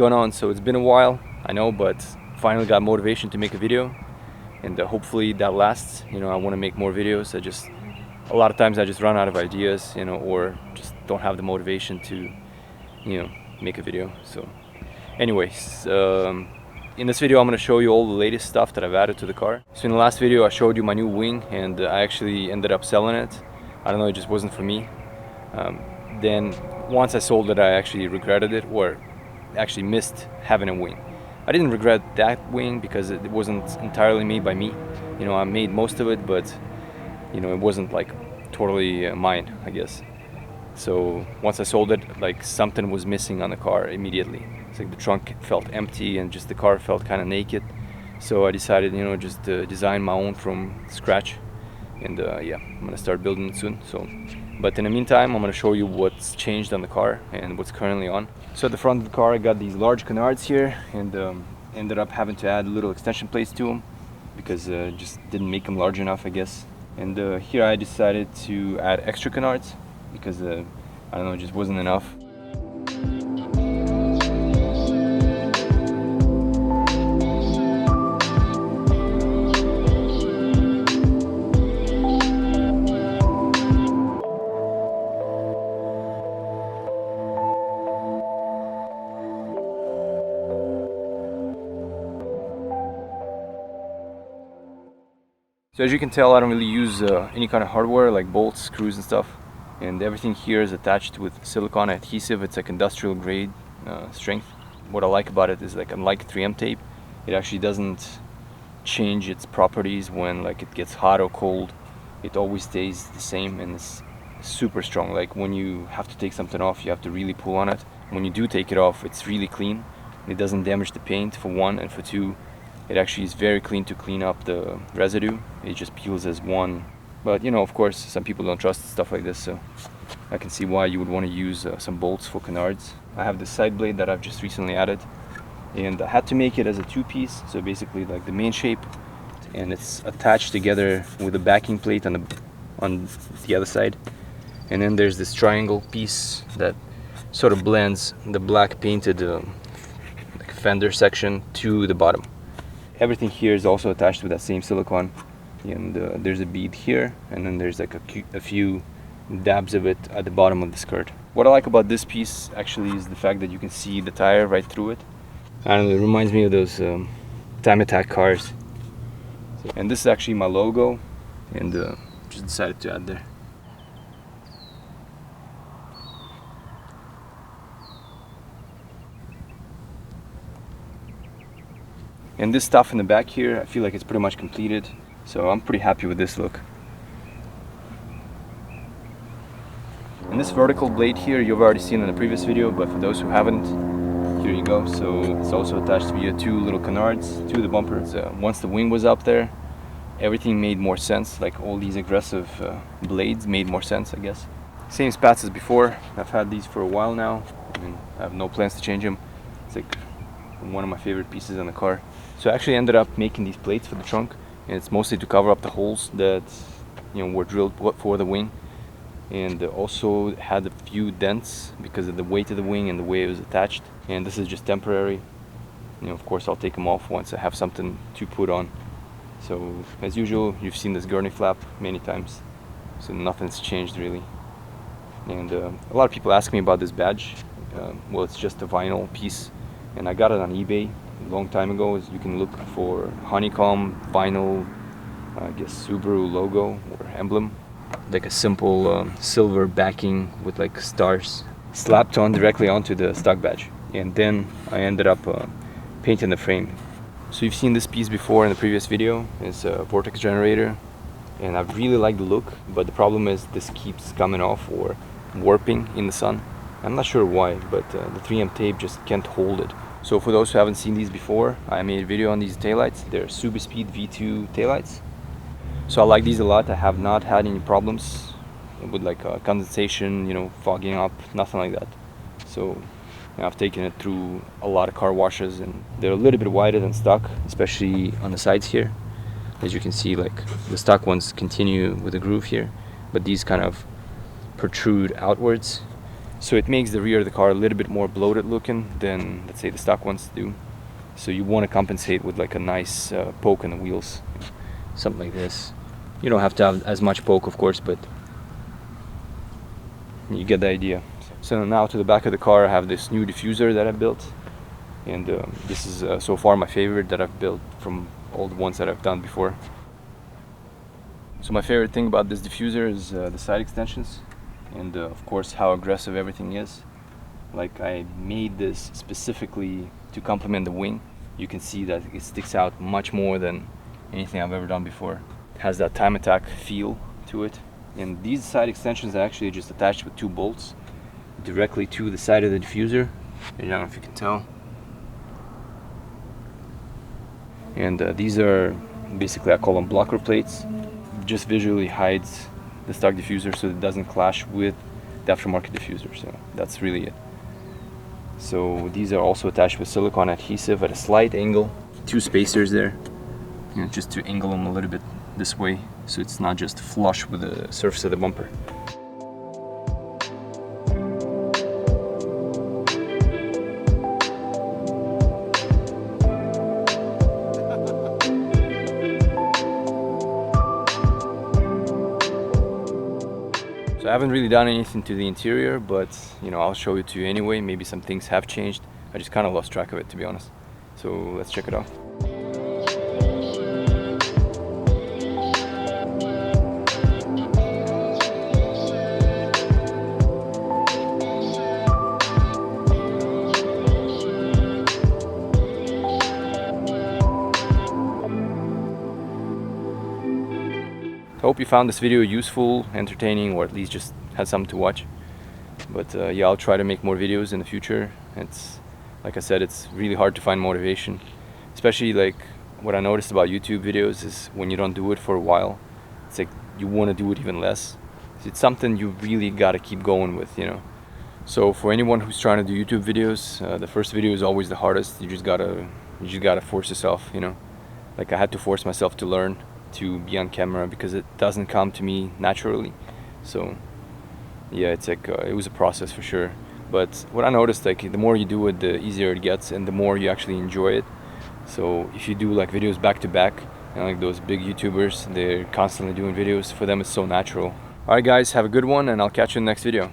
gone on, so it's been a while, I know, but finally got motivation to make a video, and hopefully that lasts. You know, I want to make more videos. A lot of times I just run out of ideas, you know, or just don't have the motivation to, you know, make a video. So anyways, in this video I'm going to show you all the latest stuff that I've added to the car. So in the last video I showed you my new wing, and I actually ended up selling it. I don't know, it just wasn't for me. Then once I sold it, I actually regretted it, or actually missed having a wing. I didn't regret that wing because it wasn't entirely made by me. You know, I made most of it, but you know, it wasn't like totally mine, I guess. So once I sold it, like something was missing on the car immediately. It's like the trunk felt empty and just the car felt kind of naked. So I decided, you know, just to design my own from scratch. And yeah, I'm gonna start building it soon. So, but in the meantime, I'm gonna show you what's changed on the car and what's currently on. So at the front of the car, I got these large canards here, and ended up having to add little extension plates to them because just didn't make them large enough, I guess. And here I decided to add extra canards because I don't know, it just wasn't enough. So as you can tell, I don't really use any kind of hardware like bolts, screws and stuff, and everything here is attached with silicone adhesive. It's like industrial grade strength. What I like about it is, like, unlike 3M tape, it actually doesn't change its properties when like it gets hot or cold. It always stays the same, and it's super strong. Like when you have to take something off, you have to really pull on it. When you do take it off, it's really clean. It doesn't damage the paint, for one, and for two, it actually is very clean to clean up the residue. It just peels as one. But you know, of course, some people don't trust stuff like this, so I can see why you would want to use some bolts for canards. I have this side blade that I've just recently added, and I had to make it as a two-piece, so basically like the main shape, and it's attached together with a backing plate on the other side. And then there's this triangle piece that sort of blends the black painted like fender section to the bottom. Everything here is also attached with that same silicone, and there's a bead here, and then there's like a few dabs of it at the bottom of the skirt. What I like about this piece actually is the fact that you can see the tire right through it. I don't know, it reminds me of those time attack cars. And this is actually my logo, and just decided to add there. And this stuff in the back here, I feel like it's pretty much completed, so I'm pretty happy with this look. And this vertical blade here, you've already seen in the previous video, but for those who haven't, here you go. So it's also attached via two little canards to the bumper. Once the wing was up there, everything made more sense. Like all these aggressive blades made more sense, I guess. Same spats as before. I've had these for a while now. I mean, I have no plans to change them. It's like one of my favorite pieces in the car. So I actually ended up making these plates for the trunk, and it's mostly to cover up the holes that, you know, were drilled for the wing, and also had a few dents because of the weight of the wing and the way it was attached. And this is just temporary. You know, of course I'll take them off once I have something to put on. So as usual, you've seen this gurney flap many times, so nothing's changed really. And a lot of people ask me about this badge. Well, it's just a vinyl piece, and I got it on eBay a long time ago. You can look for honeycomb vinyl, I guess Subaru logo or emblem, like a simple silver backing with like stars slapped on directly onto the stock badge. And then I ended up painting the frame. So you've seen this piece before in the previous video. It's a vortex generator, and I really like the look, but the problem is this keeps coming off or warping in the sun. I'm not sure why, but the 3M tape just can't hold it. So for those who haven't seen these before, I made a video on these taillights. They're Subispeed V2 taillights. So I like these a lot. I have not had any problems with like condensation, you know, fogging up, nothing like that. So you know, I've taken it through a lot of car washes, and they're a little bit wider than stock, especially on the sides here. As you can see, like the stock ones continue with a groove here, but these kind of protrude outwards. So it makes the rear of the car a little bit more bloated looking than, let's say, the stock ones do. So you want to compensate with like a nice poke in the wheels, something like this. You don't have to have as much poke, of course, but you get the idea. So now to the back of the car, I have this new diffuser that I built, and this is so far my favorite that I've built from all the ones that I've done before. So my favorite thing about this diffuser is the side extensions, and of course how aggressive everything is. Like, I made this specifically to complement the wing. You can see that it sticks out much more than anything I've ever done before. It has that time attack feel to it. And these side extensions are actually just attached with 2 bolts directly to the side of the diffuser. I don't know if you can tell. And these are basically, I call them blocker plates. Just visually hides the stock diffuser so it doesn't clash with the aftermarket diffuser. So that's really it. So these are also attached with silicone adhesive at a slight angle. 2 spacers there, you know, just to angle them a little bit this way so it's not just flush with the surface of the bumper. So I haven't really done anything to the interior, but you know, I'll show it to you anyway. Maybe some things have changed. I just kind of lost track of it, to be honest. So let's check it out. I hope you found this video useful, entertaining, or at least just had something to watch. But yeah, I'll try to make more videos in the future. It's, like I said, it's really hard to find motivation. Especially like what I noticed about YouTube videos is when you don't do it for a while, it's like you want to do it even less. It's something you really got to keep going with, you know. So for anyone who's trying to do YouTube videos, the first video is always the hardest. You just gotta force yourself, you know. Like, I had to force myself to learn to be on camera because it doesn't come to me naturally. So yeah, it's like it was a process for sure. But what I noticed, like, the more you do it, the easier it gets and the more you actually enjoy it. So if you do like videos back to back, and like those big YouTubers, they're constantly doing videos, for them it's so natural. Alright guys, have a good one, and I'll catch you in the next video.